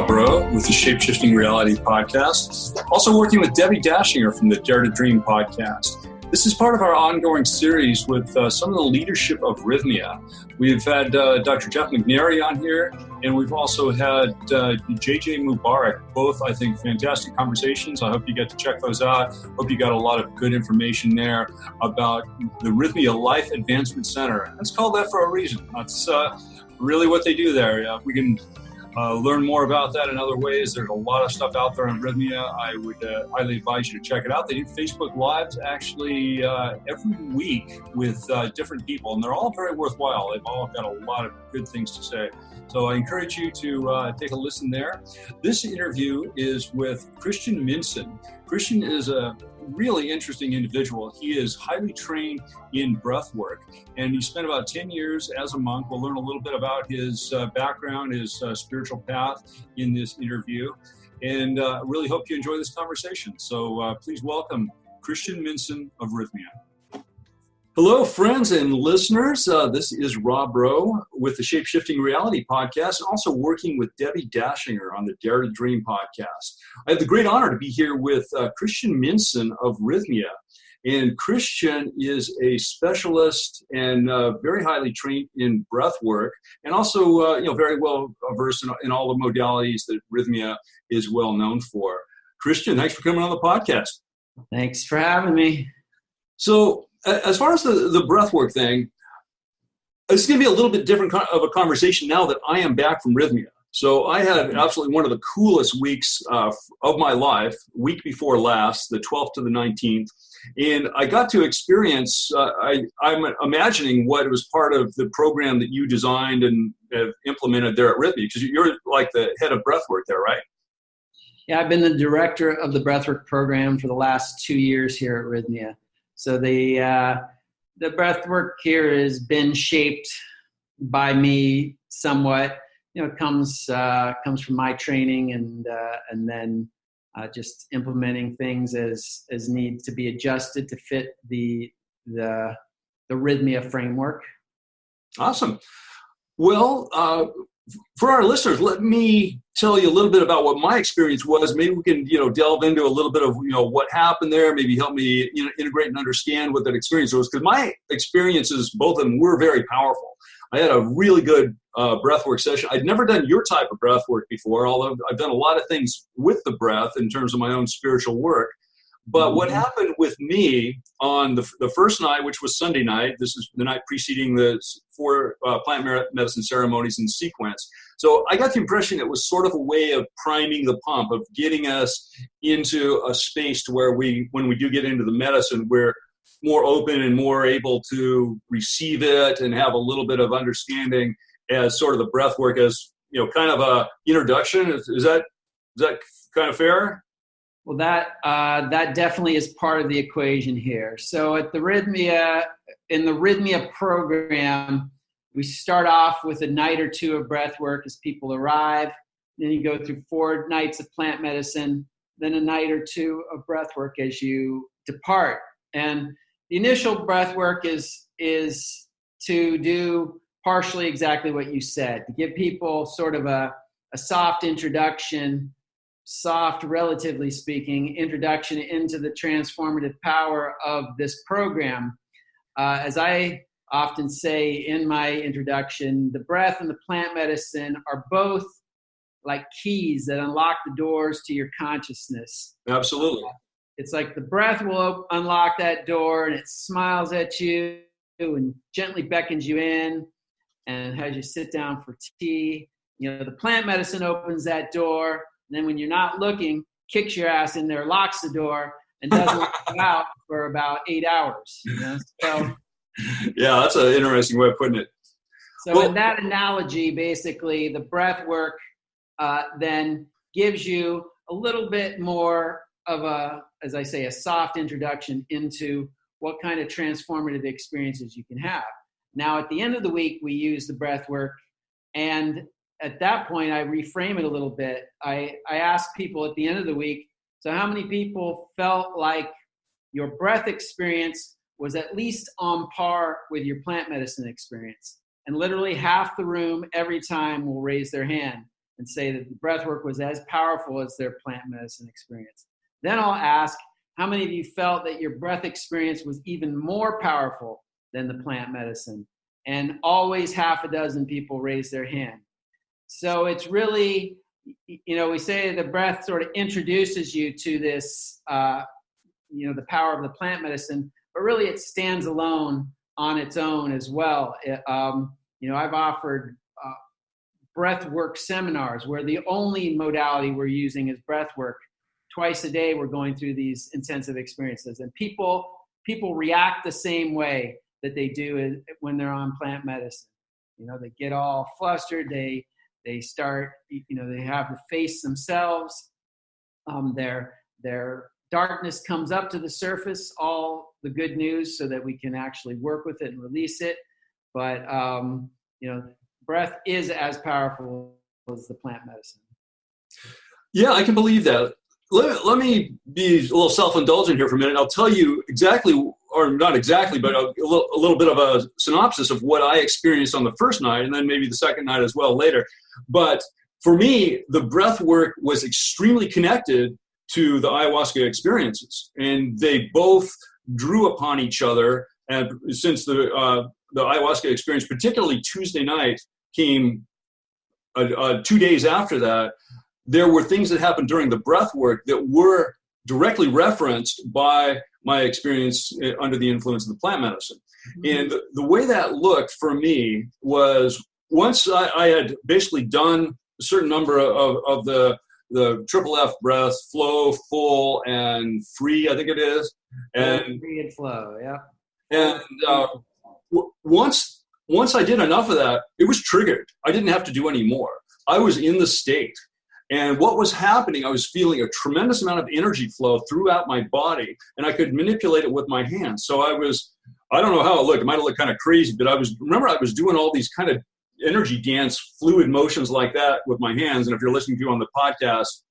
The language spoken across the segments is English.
Rowe with the Shape-Shifting Reality podcast. Also working with Debbie Dashinger from the Dare to Dream podcast. This is part of our ongoing series with some of the leadership of Rythmia. We've had Dr. Jeff McNary on here, and we've also had JJ Mubarak, both, I think, fantastic conversations. I hope you get to check those out. Hope you got a lot of good information there about the Rythmia Life Advancement Center. It's called that for a reason. That's really what they do there. We can learn more about that in other ways. There's a lot of stuff out there on Rythmia. I would highly advise you to check it out. They do Facebook Lives actually every week with different people, and they're all very worthwhile. They've all got a lot of good things to say. So I encourage you to take a listen there. This interview is with Christian Minson. Christian is a really interesting individual. He is highly trained in breath work, and he spent about 10 years as a monk. We'll learn a little bit about his background, his spiritual path in this interview, and really hope you enjoy this conversation. So please welcome Christian Minson of Rythmia. Hello, friends and listeners. This is Rob Rowe with the Shape-Shifting Reality podcast, and also working with Debbie Dashinger on the Dare to Dream podcast. I have the great honor to be here with Christian Minson of Rythmia. And Christian is a specialist and very highly trained in breath work, and also very well versed in all the modalities that Rythmia is well known for. Christian, thanks for coming on the podcast. Thanks for having me. So, as far as the breathwork thing, it's going to be a little bit different of a conversation now that I am back from Rythmia. So I had absolutely one of the coolest weeks of my life, week before last, the 12th to the 19th. And I got to experience, I'm imagining what was part of the program that you designed and have implemented there at Rythmia, because you're like the head of breathwork there, right? Yeah, I've been the director of the breathwork program for the last 2 years here at Rythmia. So the breathwork here has been shaped by me somewhat. It comes from my training and then just implementing things as need to be adjusted to fit the Rythmia framework. Awesome. Well, for our listeners, let me tell you a little bit about what my experience was. Maybe we can, delve into a little bit of, what happened there. Maybe help me, integrate and understand what that experience was. Because my experiences, both of them, were very powerful. I had a really good breathwork session. I'd never done your type of breathwork before, although I've done a lot of things with the breath in terms of my own spiritual work. But what happened with me on the first night, which was Sunday night, this is the night preceding the 4 plant medicine ceremonies in sequence. So I got the impression it was sort of a way of priming the pump, of getting us into a space to where when we do get into the medicine, we're more open and more able to receive it and have a little bit of understanding as sort of the breath work as, kind of a introduction. Is that kind of fair? Well, that definitely is part of the equation here. So at the in the Rythmia program, we start off with a night or two of breath work as people arrive. Then you go through 4 nights of plant medicine, then a night or two of breath work as you depart. And the initial breath work is to do partially exactly what you said, to give people sort of a soft introduction, relatively speaking, introduction into the transformative power of this program. As I often say in my introduction, the breath and the plant medicine are both like keys that unlock the doors to your consciousness. Absolutely. It's like the breath will unlock that door, and it smiles at you and gently beckons you in and has you sit down for tea. The plant medicine opens that door. And then when you're not looking, kicks your ass in there, locks the door, and doesn't let you out for about 8 hours. So, yeah, that's an interesting way of putting it. So in that analogy, basically, the breath work then gives you a little bit more of as I say, a soft introduction into what kind of transformative experiences you can have. Now, at the end of the week, we use the breath work, and at that point, I reframe it a little bit. I ask people at the end of the week, so how many people felt like your breath experience was at least on par with your plant medicine experience? And literally half the room every time will raise their hand. and say that the breath work was as powerful as their plant medicine experience. Then I'll ask, how many of you felt that your breath experience was even more powerful than the plant medicine? And always half a dozen people raise their hand. So it's really, we say the breath sort of introduces you to this, the power of the plant medicine, but really it stands alone on its own as well. I've offered breath work seminars where the only modality we're using is breath work. Twice a day, we're going through these intensive experiences, and people react the same way that they do when they're on plant medicine. They get all flustered. They start, they have to face themselves. Their darkness comes up to the surface, all the good news, so that we can actually work with it and release it. But, breath is as powerful as the plant medicine. Yeah, I can believe that. Let me be a little self-indulgent here for a minute. I'll tell you exactly, or not exactly, but a little bit of a synopsis of what I experienced on the first night, and then maybe the second night as well later. But for me, the breath work was extremely connected to the ayahuasca experiences, and they both drew upon each other. And since the ayahuasca experience, particularly Tuesday night, came 2 days after that, there were things that happened during the breath work that were directly referenced by my experience under the influence of the plant medicine. Mm-hmm. And the way that looked for me was, once I had basically done a certain number of the triple F breath, flow, full, and free, I think it is. And free and flow, yeah. And once I did enough of that, it was triggered. I didn't have to do any more. I was in the state. And what was happening, I was feeling a tremendous amount of energy flow throughout my body, and I could manipulate it with my hands. So I don't know how it looked. It might have looked kind of crazy, but I was doing all these kind of energy dance, fluid motions like that with my hands. And if you're listening to on the podcast,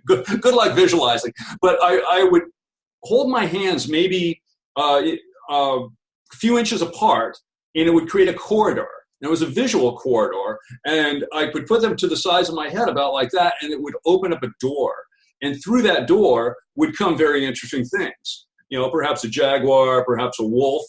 good luck visualizing. But I would hold my hands maybe a few inches apart, and it would create a corridor. It was a visual corridor, and I could put them to the size of my head about like that, and it would open up a door. And through that door would come very interesting things. Perhaps a jaguar, perhaps a wolf,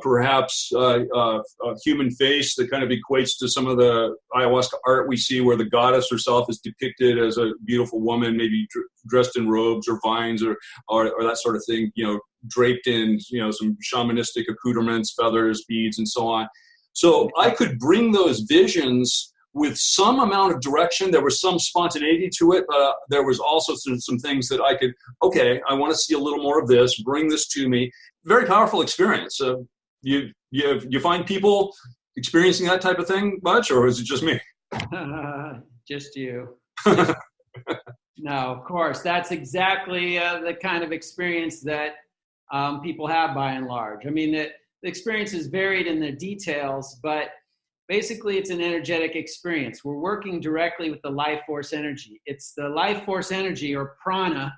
perhaps a human face that kind of equates to some of the ayahuasca art we see, where the goddess herself is depicted as a beautiful woman, maybe dressed in robes or vines or that sort of thing, draped in, some shamanistic accoutrements, feathers, beads, and so on. So I could bring those visions with some amount of direction. There was some spontaneity to it, but there was also some things that I I want to see a little more of this, bring this to me. Very powerful experience. You find people experiencing that type of thing much, or is it just me? Just you. No, of course. That's exactly the kind of experience that people have by and large. I mean, the experience is varied in the details, but basically it's an energetic experience. We're working directly with the life force energy. It's the life force energy, or prana,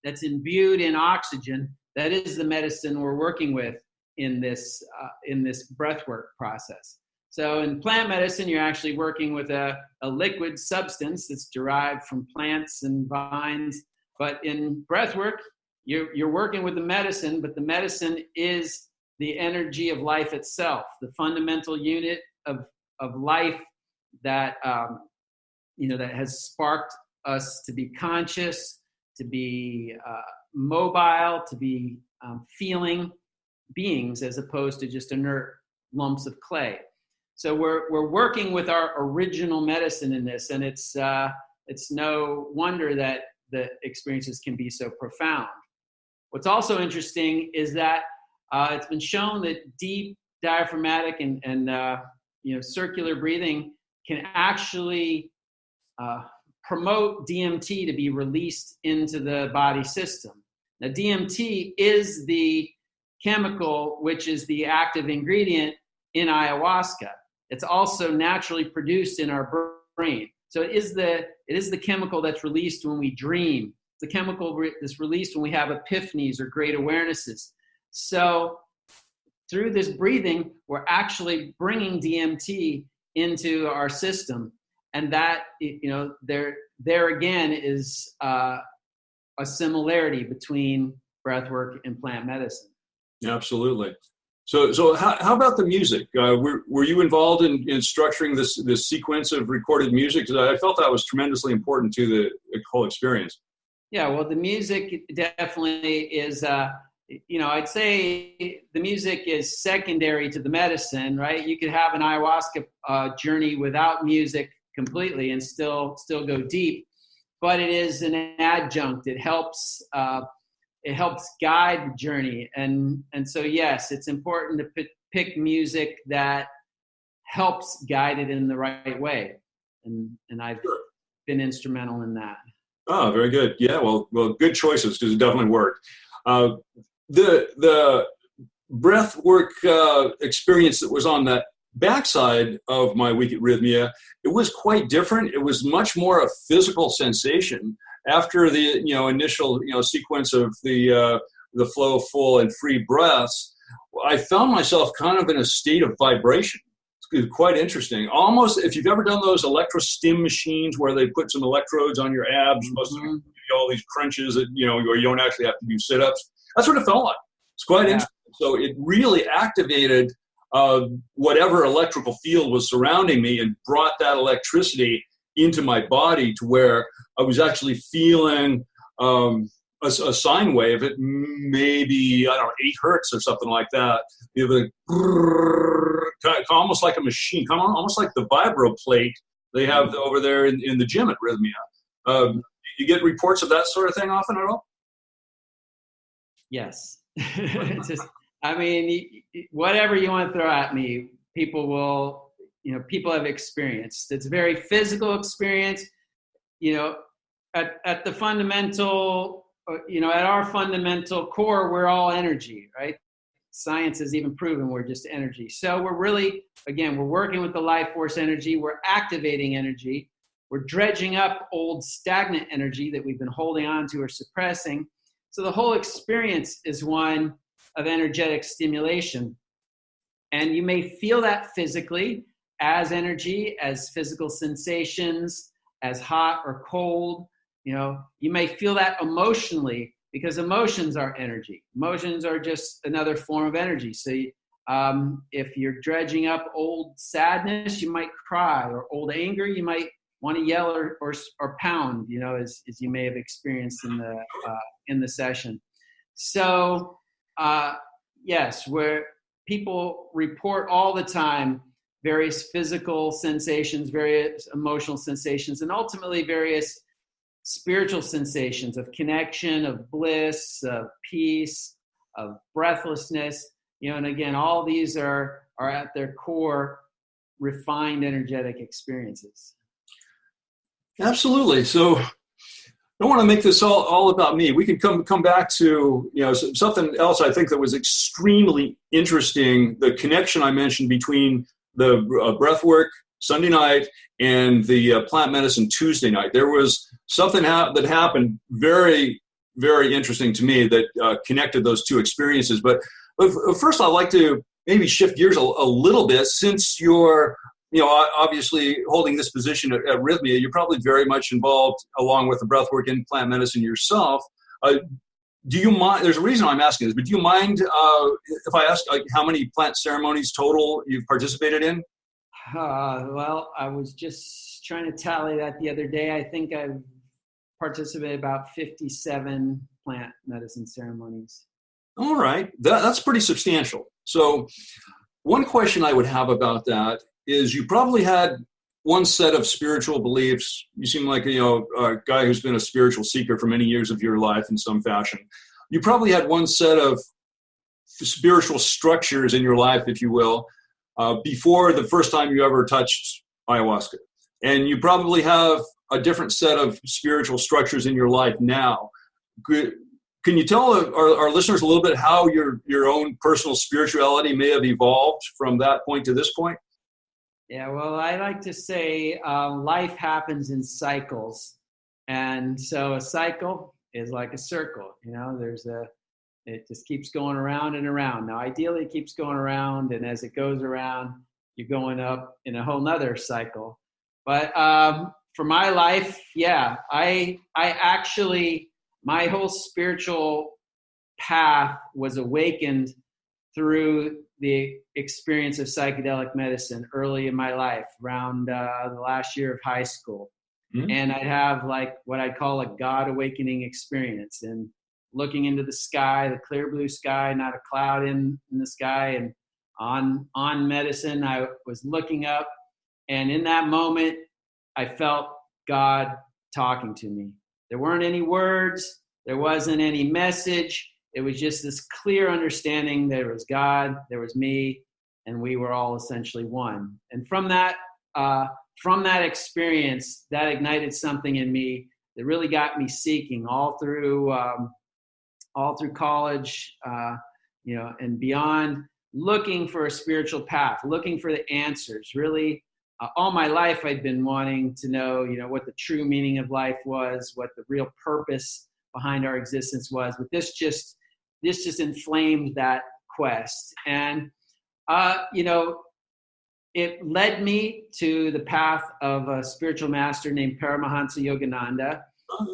that's imbued in oxygen. That is the medicine we're working with in this breathwork process. So in plant medicine, you're actually working with a liquid substance that's derived from plants and vines. But in breathwork, you're working with the medicine, but the medicine is the energy of life itself, the fundamental unit of life that that has sparked us to be conscious, to be mobile, to be feeling beings, as opposed to just inert lumps of clay. So we're working with our original medicine in this, and it's no wonder that the experiences can be so profound. What's also interesting is that it's been shown that deep diaphragmatic and circular breathing can actually promote DMT to be released into the body system. Now, DMT is the chemical which is the active ingredient in ayahuasca. It's also naturally produced in our brain. So it is the chemical that's released when we dream. The chemical that's released when we have epiphanies or great awarenesses. So through this breathing, we're actually bringing DMT into our system. And that, there again is a similarity between breath work and plant medicine. Absolutely. So how about the music? Were you involved in structuring this sequence of recorded music? Because I felt that was tremendously important to the whole experience. Yeah, well, the music definitely is, I'd say the music is secondary to the medicine, right? You could have an ayahuasca journey without music completely and still go deep, but it is an adjunct. It helps guide the journey, and so yes, it's important to pick music that helps guide it in the right way, and I've been instrumental in that. Oh, very good. Yeah, well, good choices, because it definitely worked. The breath work experience that was on that backside of my week at Rythmia, it was quite different. It was much more a physical sensation. After the initial sequence of the flow of full and free breaths, I found myself kind of in a state of vibration. It's quite interesting. Almost, if you've ever done those electro-stim machines where they put some electrodes on your abs, supposed to give you all these crunches that where you don't actually have to do sit-ups. That's what it felt like. It's quite interesting. So it really activated whatever electrical field was surrounding me and brought that electricity into my body to where I was actually feeling a sine wave at maybe, 8 hertz or something like that. Almost like a machine, almost like the vibro plate they have over there in the gym at Rythmia. You get reports of that sort of thing often at all? Yes. It's just, whatever you want to throw at me, people have experienced. It's a very physical experience. At the fundamental, at our fundamental core, we're all energy, right? Science has even proven we're just energy. So we're really, we're working with the life force energy. We're activating energy. We're dredging up old stagnant energy that we've been holding on to or suppressing. So the whole experience is one of energetic stimulation. And you may feel that physically as energy, as physical sensations, as hot or cold. You may feel that emotionally, because emotions are energy. Emotions are just another form of energy. So if you're dredging up old sadness, you might cry, or old anger, you might want to yell or pound, as you may have experienced in the session. So yes, where people report all the time various physical sensations, various emotional sensations, and ultimately various spiritual sensations of connection, of bliss, of peace, of breathlessness, and again, all these are at their core refined energetic experiences. Absolutely. So I don't want to make this all about me. We can come back to something else I think that was extremely interesting, the connection I mentioned between the breath work Sunday night and the plant medicine Tuesday night. There was something that happened very, very interesting to me that connected those two experiences. But first, I'd like to maybe shift gears a little bit. Since you're obviously holding this position at Rythmia, you're probably very much involved along with the breathwork and plant medicine yourself. Do you mind? There's a reason I'm asking this, but do you mind if I ask how many plant ceremonies total you've participated in? Well, I was just trying to tally that the other day. I think I've participated about 57 plant medicine ceremonies. All right, that's pretty substantial. So one question I would have about that is, you probably had one set of spiritual beliefs. You seem like a guy who's been a spiritual seeker for many years of your life in some fashion. You probably had one set of spiritual structures in your life, if you will, before the first time you ever touched ayahuasca. And you probably have a different set of spiritual structures in your life now. Can you tell our listeners a little bit how your own personal spirituality may have evolved from that point to this point? Yeah, well, I like to say life happens in cycles. And so a cycle is like a circle. It just keeps going around and around. Now, ideally, it keeps going around, and as it goes around, you're going up in a whole nother cycle. But for my life, yeah, I actually, my whole spiritual path was awakened through the experience of psychedelic medicine early in my life, around the last year of high school. Mm-hmm. And I'd have like what I'd call a God awakening experience, and looking into the sky, the clear blue sky, not a cloud in the sky, and on medicine, I was looking up, and in that moment, I felt God talking to me. There weren't any words, there wasn't any message. It was just this clear understanding there was God, there was me, and we were all essentially one. And from that experience, that ignited something in me that really got me seeking all through college, and beyond, looking for a spiritual path, looking for the answers. Really, all my life I'd been wanting to know, what the true meaning of life was, what the real purpose behind our existence was. But this just inflamed that quest. And, it led me to the path of a spiritual master named Paramahansa Yogananda,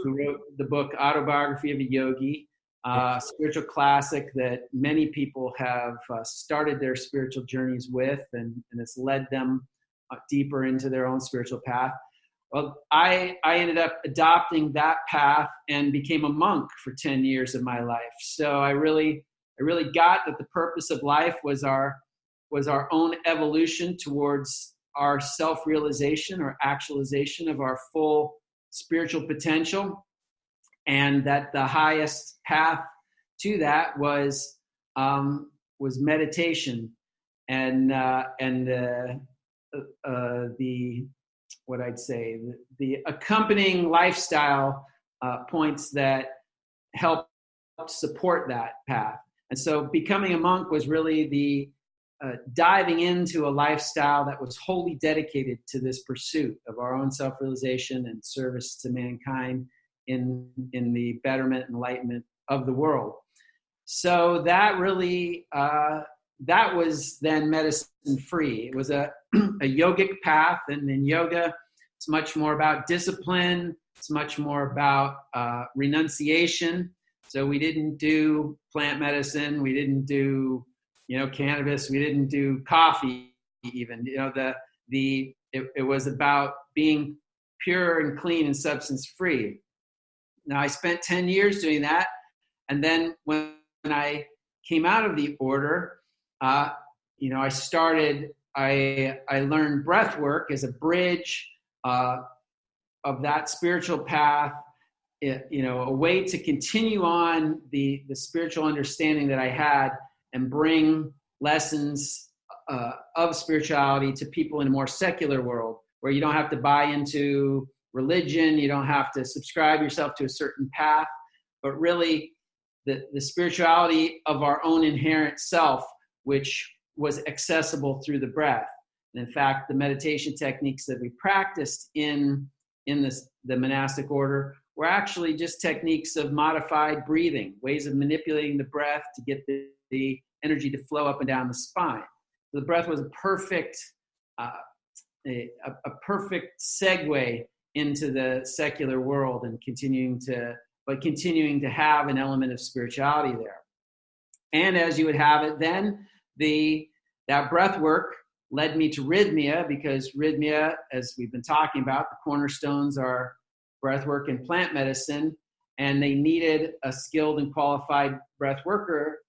who wrote the book Autobiography of a Yogi, a spiritual classic that many people have started their spiritual journeys with, and it's led them deeper into their own spiritual path. Well, I ended up adopting that path and became a monk for 10 years of my life. So I really got that the purpose of life was our own evolution towards our self-realization or actualization of our full spiritual potential, and that the highest path to that was meditation, and the accompanying lifestyle points that help support that path. And so becoming a monk was really the diving into a lifestyle that was wholly dedicated to this pursuit of our own self-realization and service to mankind in the betterment and enlightenment of the world. So that really, that was then medicine free. It was a yogic path, and in yoga, it's much more about discipline. It's much more about renunciation. So we didn't do plant medicine. We didn't do, cannabis. We didn't do coffee even. It was about being pure and clean and substance free. Now, I spent 10 years doing that. And then when I came out of the order, I learned breath work as a bridge of that spiritual path, a way to continue on the spiritual understanding that I had and bring lessons of spirituality to people in a more secular world, where you don't have to buy into religion, you don't have to subscribe yourself to a certain path, but really the spirituality of our own inherent self, which was accessible through the breath. And in fact, the meditation techniques that we practiced in the monastic order were actually just techniques of modified breathing, ways of manipulating the breath to get the energy to flow up and down the spine. So the breath was a perfect segue into the secular world, and continuing to have an element of spirituality there. And as you would have it then, that breath work led me to Rythmia, because Rythmia, as we've been talking about, the cornerstones are breath work and plant medicine, and they needed a skilled and qualified breath worker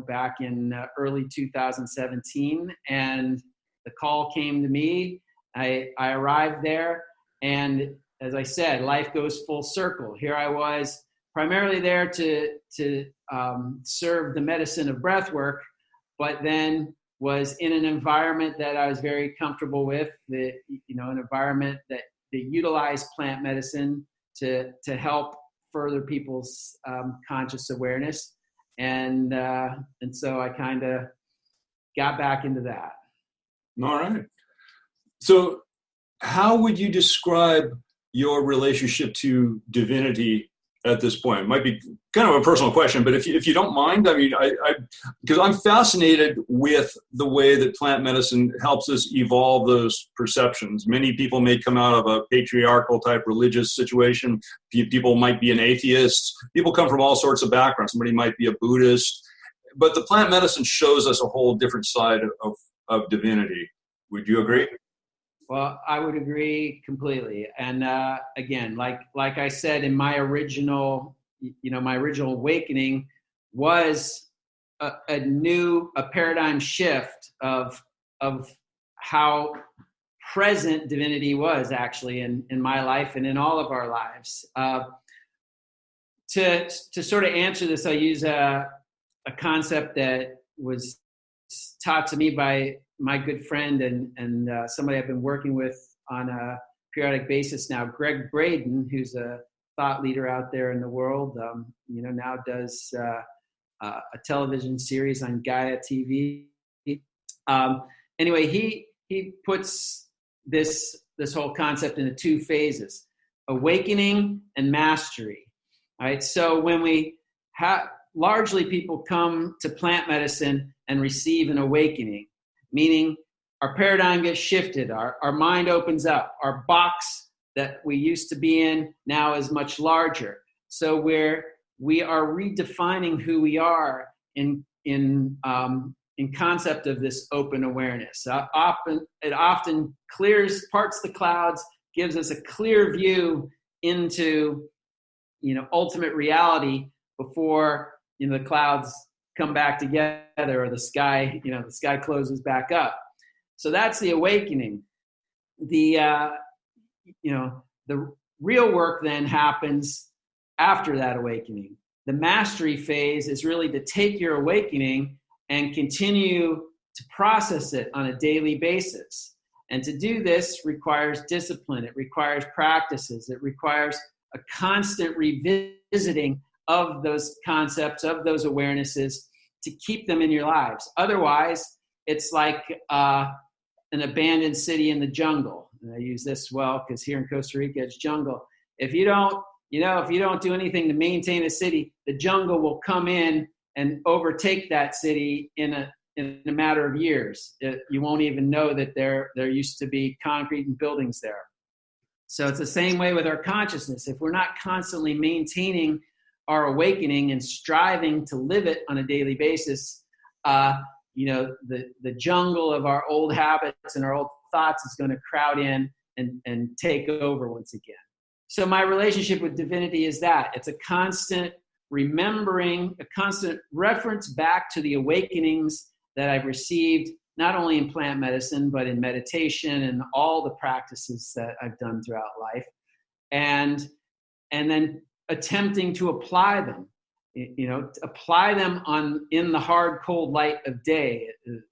back in early 2017. And the call came to me. I arrived there, and as I said, life goes full circle. Here I was primarily there to serve the medicine of breath work, but then was in an environment that I was very comfortable with, an environment that utilized plant medicine to help further people's conscious awareness. And so I kind of got back into that. All right. So how would you describe your relationship to divinity at this point? It might be kind of a personal question, but if you don't mind, I mean, because I'm fascinated with the way that plant medicine helps us evolve those perceptions. Many people may come out of a patriarchal type religious situation. People might be an atheist. People come from all sorts of backgrounds. Somebody might be a Buddhist, but the plant medicine shows us a whole different side of divinity. Would you agree? Well, I would agree completely. And again, like I said, in my original awakening was a paradigm shift of how present divinity was actually in my life and in all of our lives. To sort of answer this, I'll use a concept that was taught to me by my good friend and somebody I've been working with on a periodic basis now, Greg Braden, who's a thought leader out there in the world, now does a television series on Gaia TV. Anyway, he puts this whole concept into two phases: awakening and mastery. All right. So when we have largely people come to plant medicine and receive an awakening, meaning our paradigm gets shifted, our mind opens up, our box that we used to be in now is much larger. So we are redefining who we are in concept of this open awareness. It often parts the clouds, gives us a clear view into ultimate reality before the clouds come back together or the sky closes back up. So that's the awakening. The real work then happens after that awakening. The mastery phase is really to take your awakening and continue to process it on a daily basis. And to do this requires discipline. It requires practices. It requires a constant revisiting of those concepts, of those awarenesses, to keep them in your lives. Otherwise, it's like an abandoned city in the jungle. And I use this well because here in Costa Rica, it's jungle. If you don't do anything to maintain a city, the jungle will come in and overtake that city in a matter of years. You won't even know that there used to be concrete and buildings there. So it's the same way with our consciousness. If we're not constantly maintaining our awakening and striving to live it on a daily basis, the jungle of our old habits and our old thoughts is going to crowd in and take over once again. So my relationship with divinity is that. It's a constant remembering, a constant reference back to the awakenings that I've received, not only in plant medicine, but in meditation and all the practices that I've done throughout life. And then attempting to apply them, apply them in the hard, cold light of day,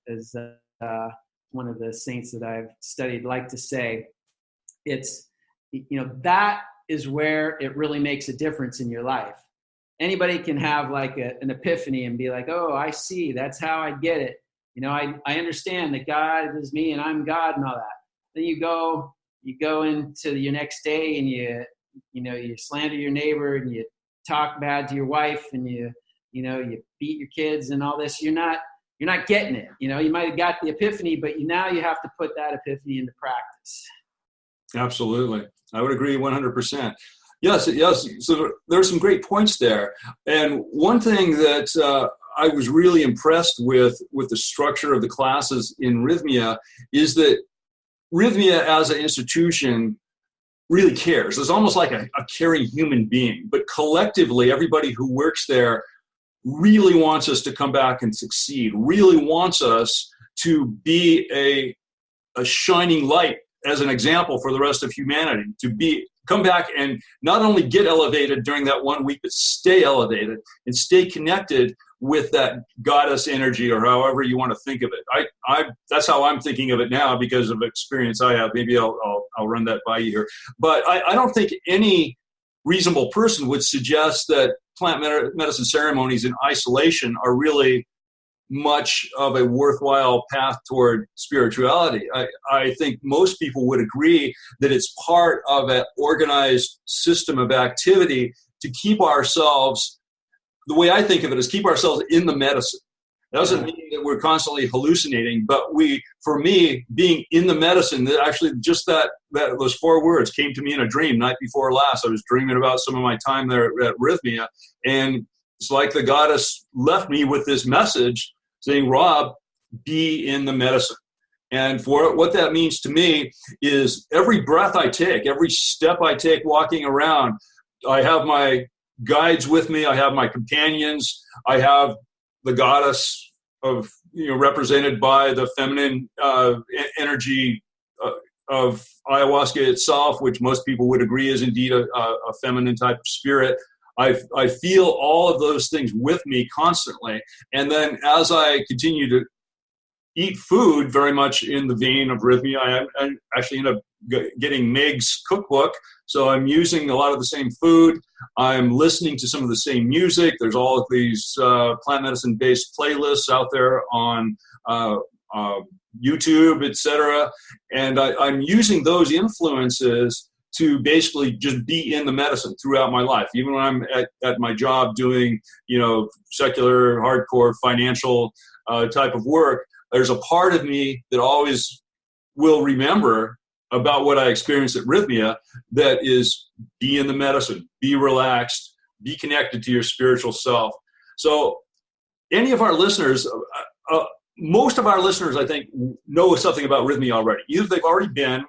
as one of the saints that I've studied like to say. It's, that is where it really makes a difference in your life. Anybody can have like an epiphany and be like, oh, I see, that's how I get it. I understand that God is me and I'm God and all that. Then you go into your next day and you slander your neighbor and you talk bad to your wife and you beat your kids and all this. You're not getting it. You might have got the epiphany, but now you have to put that epiphany into practice. Absolutely. I would agree 100%. Yes. So there are some great points there. And one thing that I was really impressed with the structure of the classes in Rythmia is that Rythmia as an institution really cares. It's almost like a caring human being, but collectively, everybody who works there really wants us to come back and succeed, really wants us to be a shining light as an example for the rest of humanity, to come back and not only get elevated during that 1 week, but stay elevated and stay connected with that goddess energy, or however you want to think of it. That's how I'm thinking of it now because of experience I have. Maybe I'll run that by you here. But I don't think any reasonable person would suggest that plant medicine ceremonies in isolation are really much of a worthwhile path toward spirituality. I think most people would agree that it's part of an organized system of activity to keep ourselves, the way I think of it is keep ourselves in the medicine. It doesn't mean that we're constantly hallucinating, but for me, being in the medicine, that actually just that those 4 words came to me in a dream night before last. I was dreaming about some of my time there at Rythmia, and it's like the goddess left me with this message saying, Rob, be in the medicine. And for what that means to me is every breath I take, every step I take walking around, I have my guides with me, I have my companions, I have the goddess of, represented by the feminine energy of ayahuasca itself, which most people would agree is indeed a feminine type of spirit. I feel all of those things with me constantly. And then as I continue to eat food very much in the vein of Rythmia, I actually end up getting Meg's cookbook. So I'm using a lot of the same food. I'm listening to some of the same music. There's all of these plant medicine-based playlists out there on YouTube, etc. And I'm using those influences to basically just be in the medicine throughout my life. Even when I'm at my job doing, secular, hardcore, financial type of work, there's a part of me that always will remember about what I experienced at Rythmia, that is, be in the medicine, be relaxed, be connected to your spiritual self. So any of our listeners, most of our listeners, I think, know something about Rythmia already. Either they've already been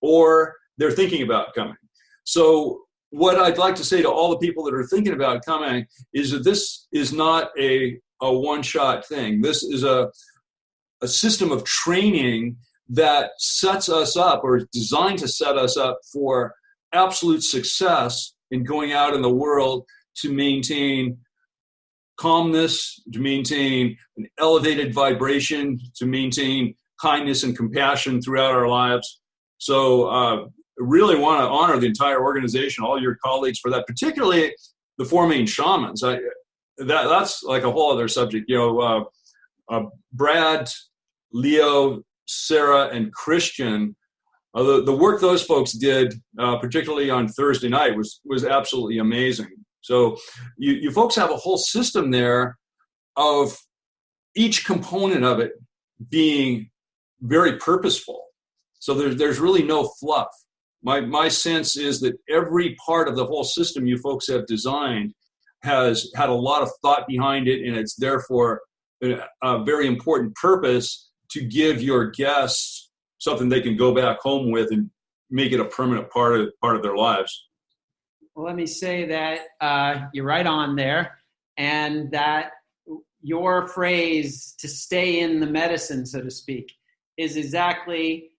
or they're thinking about coming. So what I'd like to say to all the people that are thinking about coming is that this is not a one-shot thing. This is a system of training that sets us up, or is designed to set us up for absolute success in going out in the world to maintain calmness, to maintain an elevated vibration, to maintain kindness and compassion throughout our lives. So really want to honor the entire organization, all your colleagues for that, particularly the 4 main shamans. That's like a whole other subject. Brad, Leo, Sarah, and Christian, the work those folks did, particularly on Thursday night, was absolutely amazing. So you folks have a whole system there of each component of it being very purposeful. So there's really no fluff. My sense is that every part of the whole system you folks have designed has had a lot of thought behind it, and it's therefore a very important purpose to give your guests something they can go back home with and make it a permanent part of their lives. Well, let me say that you're right on there, and that your phrase, to stay in the medicine, so to speak, is exactly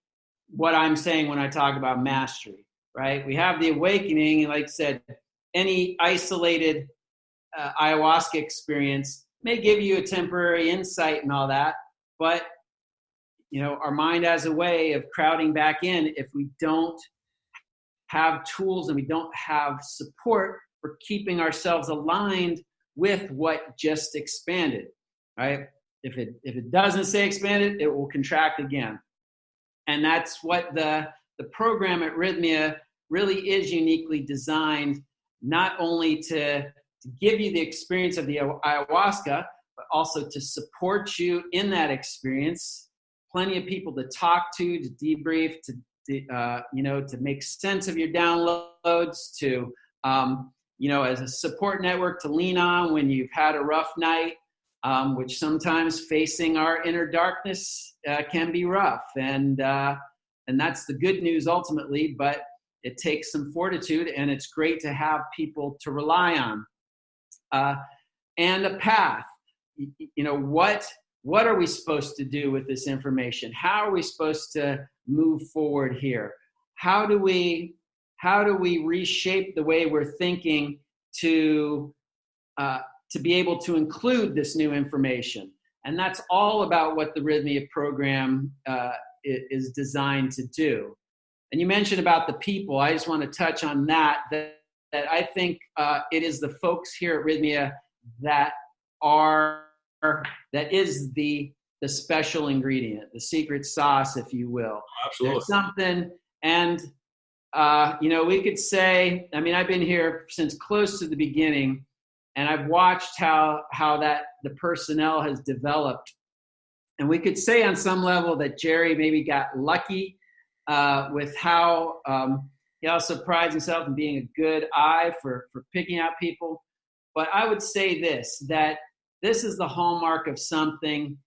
what I'm saying when I talk about mastery, right? We have the awakening, and like I said, any isolated ayahuasca experience may give you a temporary insight and all that, but our mind has a way of crowding back in if we don't have tools and we don't have support for keeping ourselves aligned with what just expanded, right? If it doesn't stay expanded, it will contract again. And that's what the program at Rythmia really is uniquely designed, not only to give you the experience of the ayahuasca, but also to support you in that experience. Plenty of people to talk to debrief, to make sense of your downloads, to, as a support network to lean on when you've had a rough night, which sometimes facing our inner darkness can be rough. And that's the good news ultimately, but it takes some fortitude, and it's great to have people to rely on. And a path. What are we supposed to do with this information? How are we supposed to move forward here? How do we reshape the way we're thinking to be able to include this new information? And that's all about what the Rythmia program is designed to do. And you mentioned about the people. I just want to touch on that I think it is the folks here at Rythmia that is the special ingredient, the secret sauce, if you will. Absolutely. There's something, and we could say, I mean, I've been here since close to the beginning, and I've watched how that the personnel has developed. And we could say on some level that Jerry maybe got lucky with how he also prides himself in being a good eye for picking out people. But I would say that this is the hallmark of something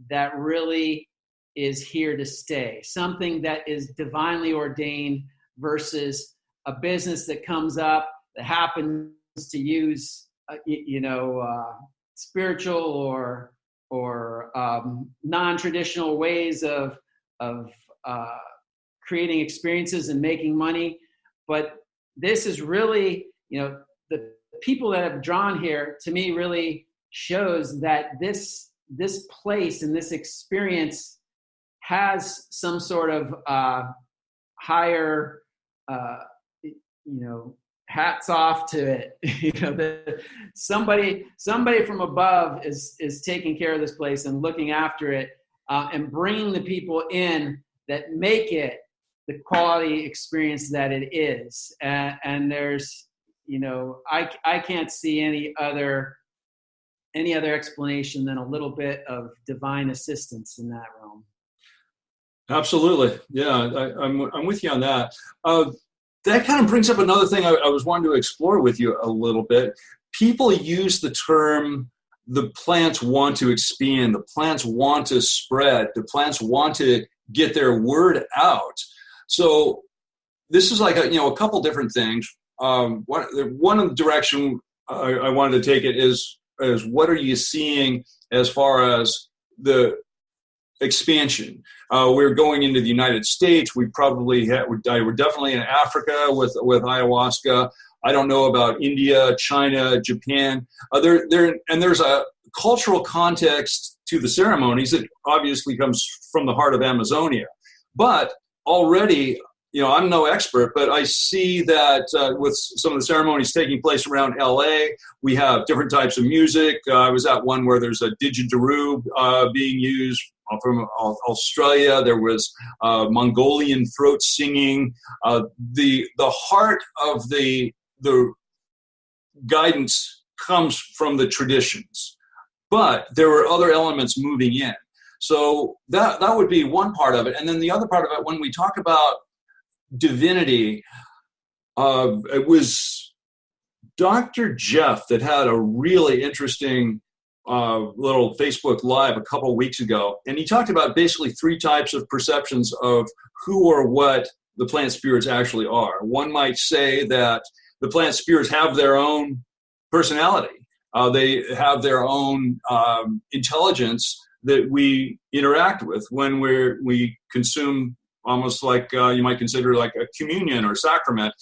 that really is here to stay, something that is divinely ordained versus a business that comes up that happens to use, spiritual or non-traditional ways of creating experiences and making money. But this is really, the people that have drawn here, to me, really shows that this place and this experience has some sort of higher, hats off to it. Somebody from above is taking care of this place and looking after it and bringing the people in that make it the quality experience that it is. And there's, I can't see any other explanation than a little bit of divine assistance in that realm. Absolutely. Yeah, I'm with you on that. That kind of brings up another thing I was wanting to explore with you a little bit. People use the term, the plants want to expand, the plants want to spread, the plants want to get their word out. So this is like a couple different things. One direction I wanted to take it is what are you seeing as far as the expansion? We're going into the United States. We're definitely in Africa with ayahuasca. I don't know about India, China, Japan. There's a cultural context to the ceremonies that obviously comes from the heart of Amazonia. But already, I'm no expert, but I see that with some of the ceremonies taking place around LA, we have different types of music. I was at one where there's a didgeridoo being used from Australia. There was Mongolian throat singing. The heart of the guidance comes from the traditions, but there were other elements moving in. So that would be one part of it. And then the other part of it, when we talk about divinity, it was Dr. Jeff that had a really interesting little Facebook Live a couple of weeks ago. And he talked about basically three types of perceptions of who or what the plant spirits actually are. One might say that the plant spirits have their own personality. They have their own intelligence that we interact with when we consume, almost like you might consider like a communion or sacrament.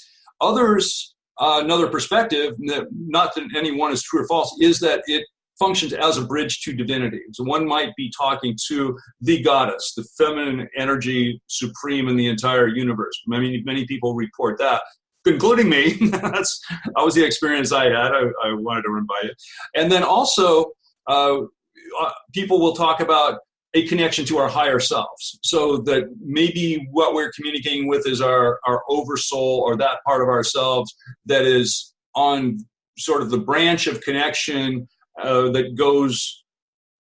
Others, another perspective, not that any one is true or false, is that it functions as a bridge to divinity. So one might be talking to the goddess, the feminine energy supreme in the entire universe. Many people report that, including me. That was the experience I had. I wanted to run by it. And then also, people will talk about a connection to our higher selves. So that maybe what we're communicating with is our oversoul, or that part of ourselves that is on sort of the branch of connection that goes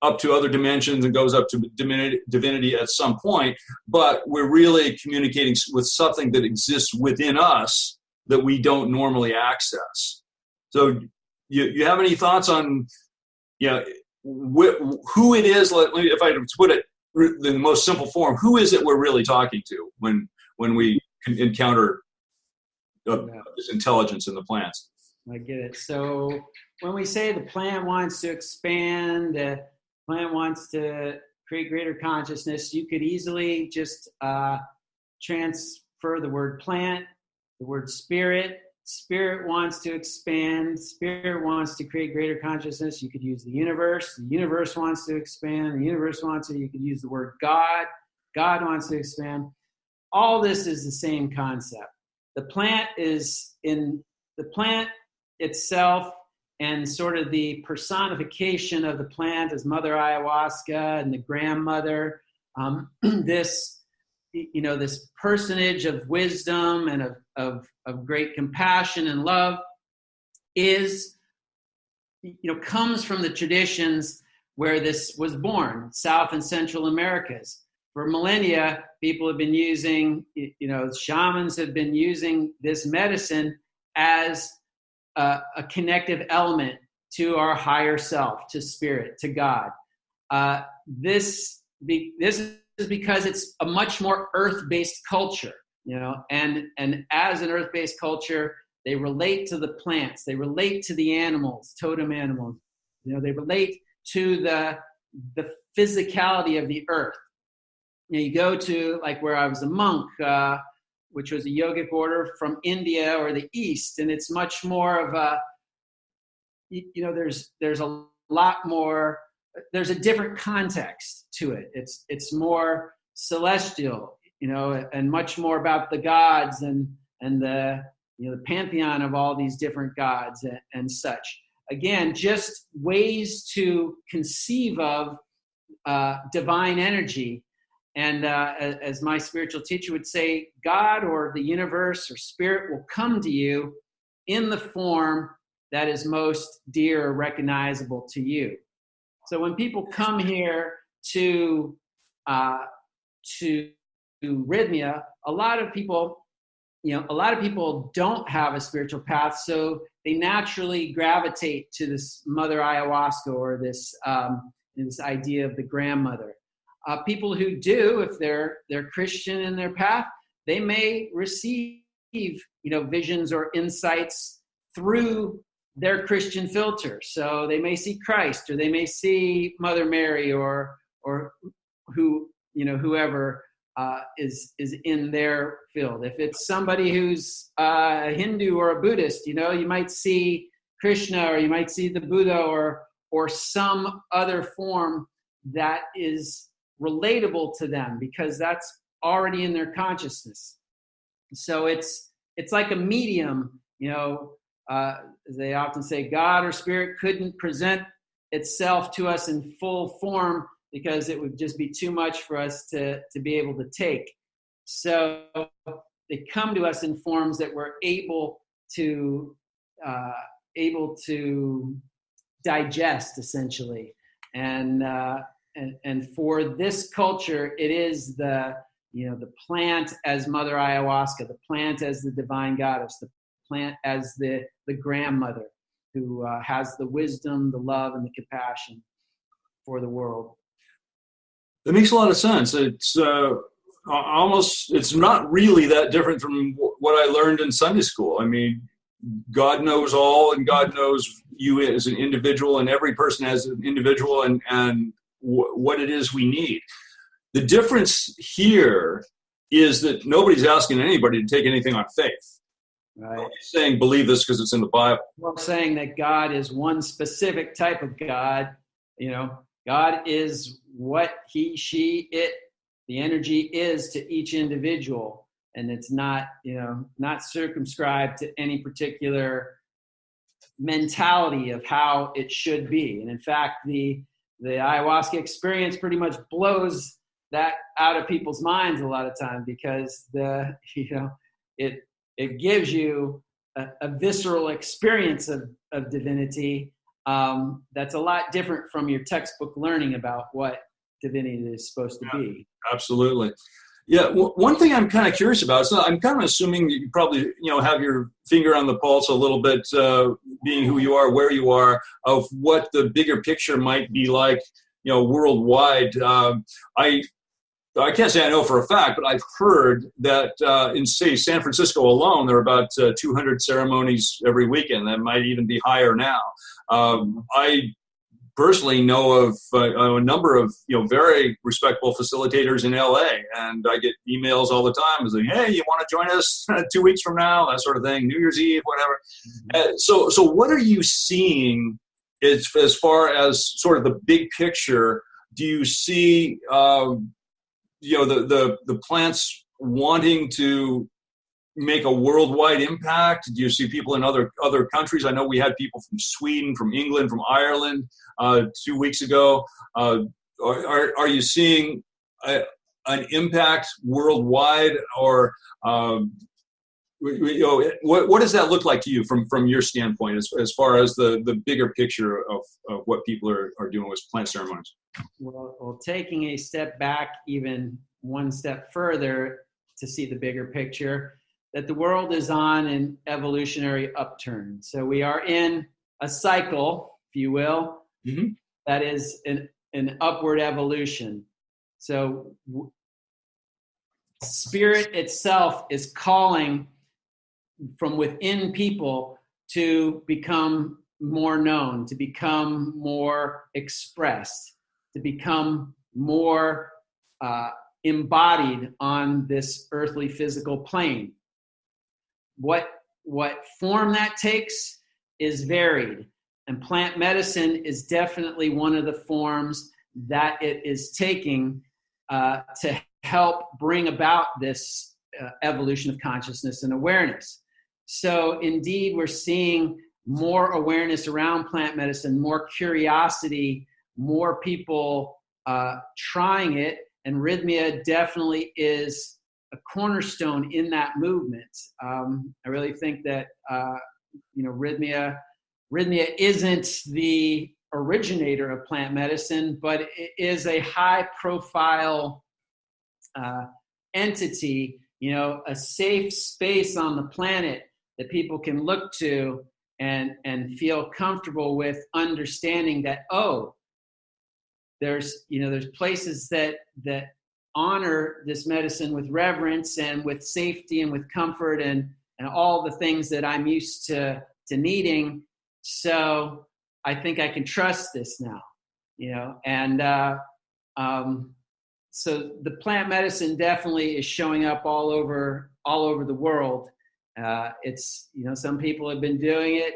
up to other dimensions and goes up to divinity at some point. But we're really communicating with something that exists within us that we don't normally access. So you have any thoughts on, who it is? If I put it in the most simple form, who is it we're really talking to when we encounter this intelligence in the plants? I get it. So when we say the plant wants to expand, the plant wants to create greater consciousness, you could easily just transfer the word plant, the word spirit. Spirit wants to expand. Spirit wants to create greater consciousness. You could use the universe. The universe wants to expand. The universe wants to, you could use the word God. God wants to expand. All this is the same concept. The plant is in the plant itself, and sort of the personification of the plant as Mother Ayahuasca and the grandmother. This personage of wisdom and of of great compassion and love is, comes from the traditions where this was born, South and Central Americas. For millennia, people have been using, shamans have been using this medicine as a connective element to our higher self, to spirit, to God. This is because it's a much more earth-based culture, and as an earth-based culture, they relate to the plants, they relate to the animals, totem animals, they relate to the physicality of the earth. You go to, like, where I was a monk, which was a yogic order from India or the East, and it's much more of a, there's a lot more, there's a different context to it. It's more celestial, and much more about the gods and the the pantheon of all these different gods and such. Again, just ways to conceive of divine energy. And as my spiritual teacher would say, God or the universe or spirit will come to you in the form that is most dear or recognizable to you. So when people come here to Rythmia, a lot of people don't have a spiritual path, so they naturally gravitate to this Mother Ayahuasca or this idea of the grandmother. People who do, if they're Christian in their path, they may receive visions or insights through their Christian filter. So they may see Christ, or they may see Mother Mary, or whoever is in their field. If it's somebody who's a Hindu or a Buddhist, you might see Krishna, or you might see the Buddha, or some other form that is relatable to them, because that's already in their consciousness. So it's like a medium, as they often say, God or spirit couldn't present itself to us in full form because it would just be too much for us to be able to take. So they come to us in forms that we're able to digest, essentially. And for this culture, it is the plant as Mother Ayahuasca, the plant as the divine goddess, the plant as the grandmother who has the wisdom, the love, and the compassion for the world. That makes a lot of sense. It's it's not really that different from what I learned in Sunday school. I mean, God knows all, and God knows you as an individual, and every person as an individual, and what it is we need. The difference here is that nobody's asking anybody to take anything on faith. Right. Nobody's saying believe this because it's in the Bible. We're saying that God is one specific type of God. God is what he, she, it, the energy is to each individual, and it's not circumscribed to any particular mentality of how it should be. And in fact, the ayahuasca experience pretty much blows that out of people's minds a lot of times, because it gives you a visceral experience of divinity that's a lot different from your textbook learning about what divinity is supposed to be. Absolutely. Yeah, one thing I'm kind of curious about, so I'm kind of assuming that you probably, have your finger on the pulse a little bit, being who you are, where you are, of what the bigger picture might be like, worldwide. I can't say I know for a fact, but I've heard that in, say, San Francisco alone, there are about 200 ceremonies every weekend. That might even be higher now. I personally know of a number of very respectable facilitators in LA, and I get emails all the time saying, "Hey, you want to join us 2 weeks from now?" That sort of thing, New Year's Eve, whatever. So what are you seeing as far as sort of the big picture? Do you see the plants wanting to make a worldwide impact? Do you see people in other countries? I know we had people from Sweden, from England, from Ireland 2 weeks ago. Are you seeing an impact worldwide, or what does that look like to you from your standpoint, as far as the bigger picture of what people are doing with plant ceremonies? Well, taking a step back, even one step further to see the bigger picture, that the world is on an evolutionary upturn. So we are in a cycle, if you will, mm-hmm. that is an upward evolution. So spirit itself is calling from within people to become more known, to become more expressed, to become more embodied on this earthly physical plane. What form that takes is varied, and plant medicine is definitely one of the forms that it is taking to help bring about this evolution of consciousness and awareness. So indeed, we're seeing more awareness around plant medicine, more curiosity, more people trying it, and Rythmia definitely is a cornerstone in that movement. I really think that Rythmia isn't the originator of plant medicine, but it is a high-profile entity, a safe space on the planet that people can look to and feel comfortable with, understanding that, there's places that honor this medicine with reverence and with safety and with comfort and all the things that I'm used to needing. So I think I can trust this now, so the plant medicine definitely is showing up all over the world. It's, some people have been doing it,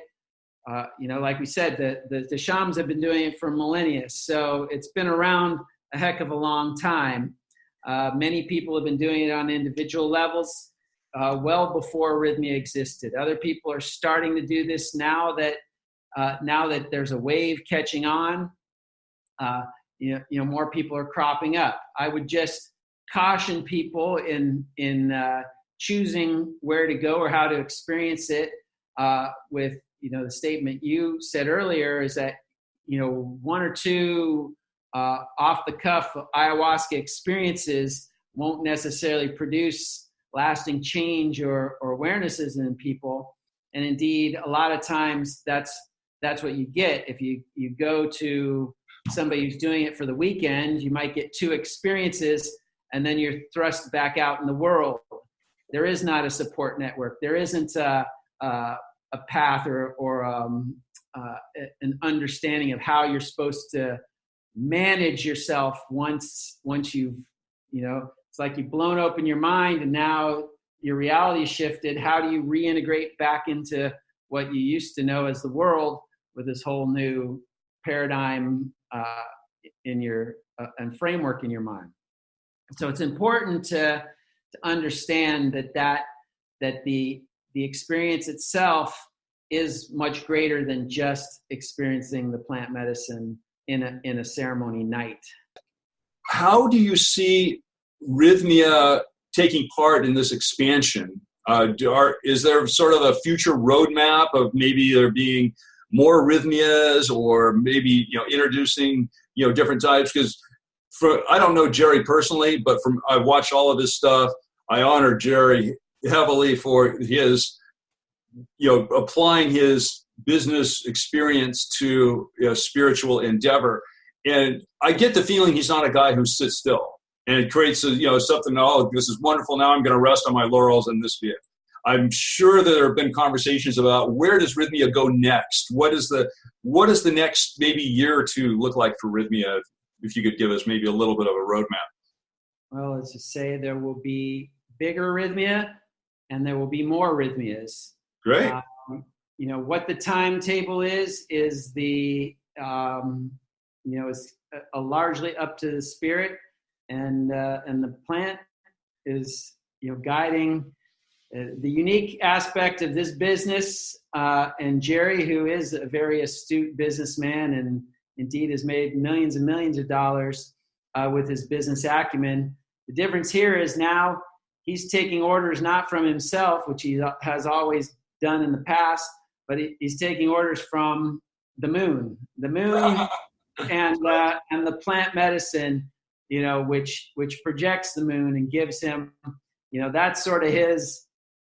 like we said, the shamans have been doing it for millennia. So it's been around a heck of a long time. Many people have been doing it on individual levels well before Rythmia existed. Other people are starting to do this now that there's a wave catching on. More people are cropping up. I would just caution people in choosing where to go or how to experience it with, the statement you said earlier is that, one or two off the cuff ayahuasca experiences won't necessarily produce lasting change or awarenesses in people. And indeed, a lot of times that's what you get. If you go to somebody who's doing it for the weekend, you might get two experiences and then you're thrust back out in the world. There is not a support network. There isn't a path or an understanding of how you're supposed to manage yourself once you've, it's like you've blown open your mind and now your reality shifted. How do you reintegrate back into what you used to know as the world with this whole new paradigm in your and framework in your mind? So it's important to understand that the experience itself is much greater than just experiencing the plant medicine in a ceremony night. How do you see Rythmia taking part in this expansion? Is there sort of a future roadmap of maybe there being more Rythmias, or maybe introducing different types? Because I don't know Jerry personally, but I've watched all of his stuff. I honor Jerry heavily for his applying his business experience to spiritual endeavor, and I get the feeling he's not a guy who sits still and it creates something. This is wonderful. Now I'm going to rest on my laurels and this be it. I'm sure that there have been conversations about where does Rythmia go next? What is the next maybe year or two look like for Rythmia? If you could give us maybe a little bit of a roadmap. Well, let's just say there will be bigger Rythmia and there will be more Rythmias. Great. What the timetable is the it's largely up to the spirit, and the plant is guiding. The unique aspect of this business, and Jerry, who is a very astute businessman and indeed has made millions and millions of dollars with his business acumen. The difference here is now he's taking orders not from himself, which he has always done in the past, but he's taking orders from the moon and the plant medicine, which projects the moon and gives him, that's sort of his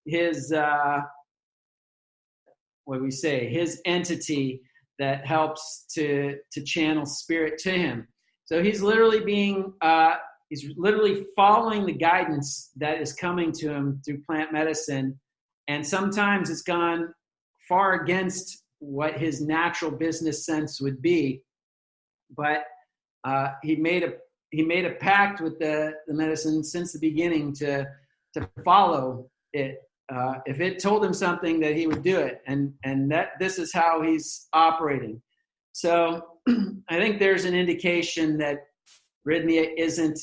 his entity that helps to channel spirit to him. So he's literally following the guidance that is coming to him through plant medicine. And sometimes it's gone far against what his natural business sense would be. But he made a pact with the medicine since the beginning to follow it. If it told him something, that he would do it, and that this is how he's operating. So I think there's an indication that Rythmia isn't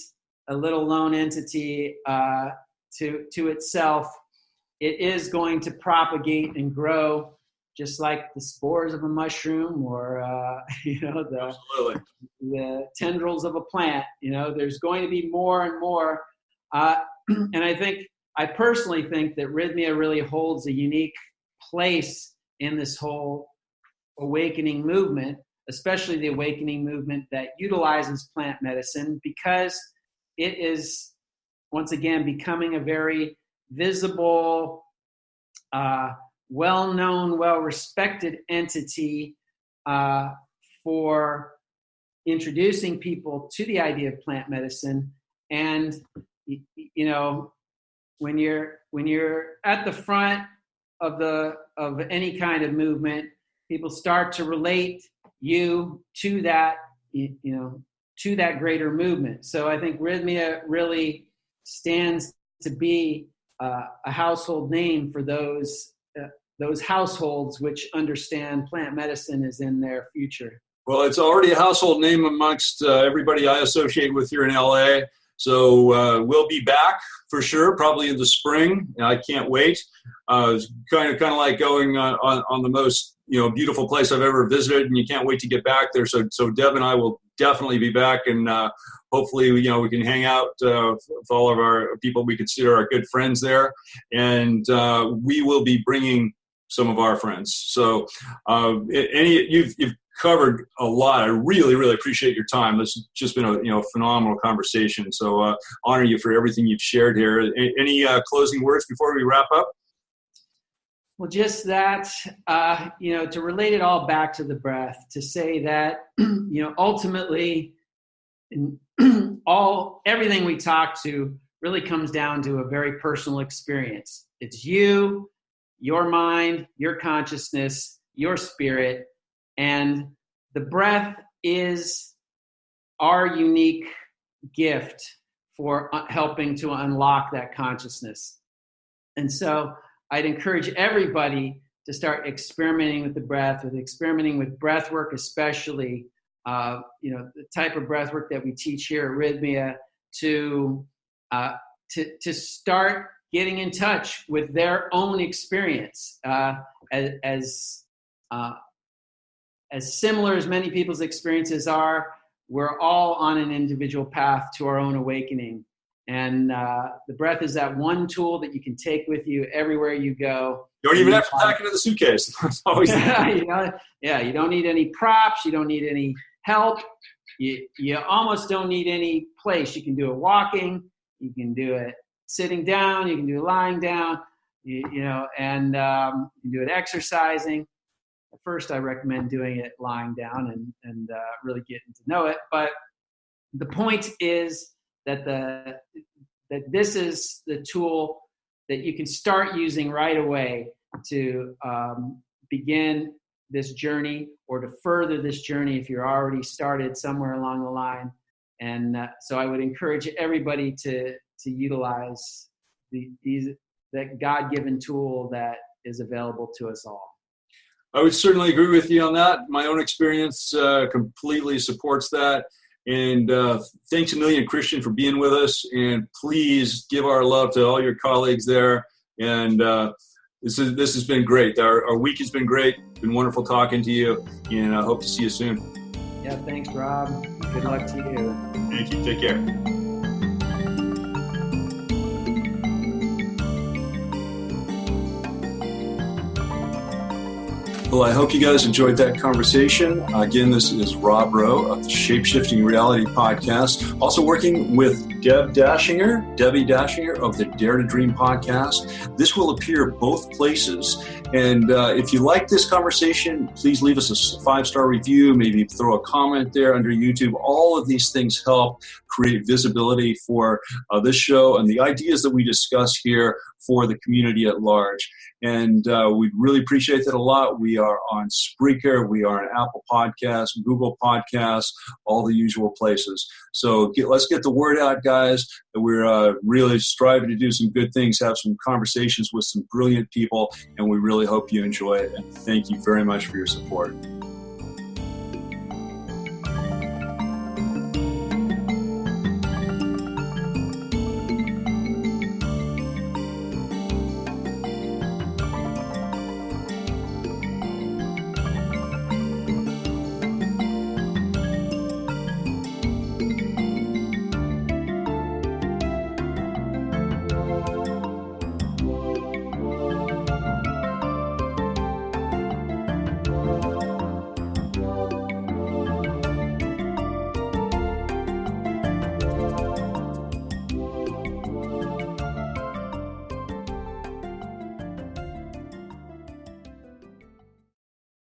a little lone entity to itself. It is going to propagate and grow, just like the spores of a mushroom or the tendrils of a plant. There's going to be more and more, and I personally think that Rythmia really holds a unique place in this whole awakening movement, especially the awakening movement that utilizes plant medicine, because it is, once again, becoming a very visible, well-known, well-respected entity for introducing people to the idea of plant medicine. And, when you're at the front of any kind of movement, people start to relate you to that, to that greater movement. So I think Rythmia really stands to be a household name for those households which understand plant medicine is in their future. Well, it's already a household name amongst everybody I associate with here in LA. So we'll be back for sure, probably in the spring. I can't wait. It's kind of like going on the most beautiful place I've ever visited, and you can't wait to get back there. So Deb and I will definitely be back, and hopefully we can hang out with all of our people we consider our good friends there, and we will be bringing some of our friends. So you've covered a lot. I really, really appreciate your time. This has just been a phenomenal conversation. So honor you for everything you've shared here. Any closing words before we wrap up? Well, just that, to relate it all back to the breath, to say that, ultimately, everything we talk to really comes down to a very personal experience. It's you, your mind, your consciousness, your spirit, and the breath is our unique gift for helping to unlock that consciousness. And so I'd encourage everybody to start experimenting with the breath, experimenting with breath work, especially, the type of breath work that we teach here at Rythmia, to start getting in touch with their own experience, as similar as many people's experiences are. We're all on an individual path to our own awakening. And the breath is that one tool that you can take with you everywhere you go. You don't even have to pack it in the suitcase. Always you don't need any props. You don't need any help. You almost don't need any place. You can do it walking. You can do it sitting down. You can do it lying down. And you can do it exercising. At first, I recommend doing it lying down and really getting to know it. But the point is that this is the tool that you can start using right away to begin this journey, or to further this journey if you're already started somewhere along the line. And so I would encourage everybody to utilize that God-given tool that is available to us all. I would certainly agree with you on that. My own experience completely supports that. And thanks a million, Christian, for being with us. And please give our love to all your colleagues there. And this has been great. Our week has been great. It's been wonderful talking to you. And I hope to see you soon. Yeah, thanks, Rob. Good luck to you. Thank you. Take care. Well, I hope you guys enjoyed that conversation. Again, this is Rowe of the Shape-Shifting Reality Podcast. Also working with Debbie Dashinger of the Dare to Dream Podcast. This will appear both places. And if you like this conversation, please leave us a 5-star review, maybe throw a comment there under YouTube. All of these things help create visibility for this show and the ideas that we discuss here for the community at large. And we'd really appreciate that a lot. We are on Spreaker, we are on Apple Podcasts, Google Podcasts, all the usual places. So let's get the word out, guys, that we're really striving to do some good things, have some conversations with some brilliant people, and we really hope you enjoy it. And thank you very much for your support.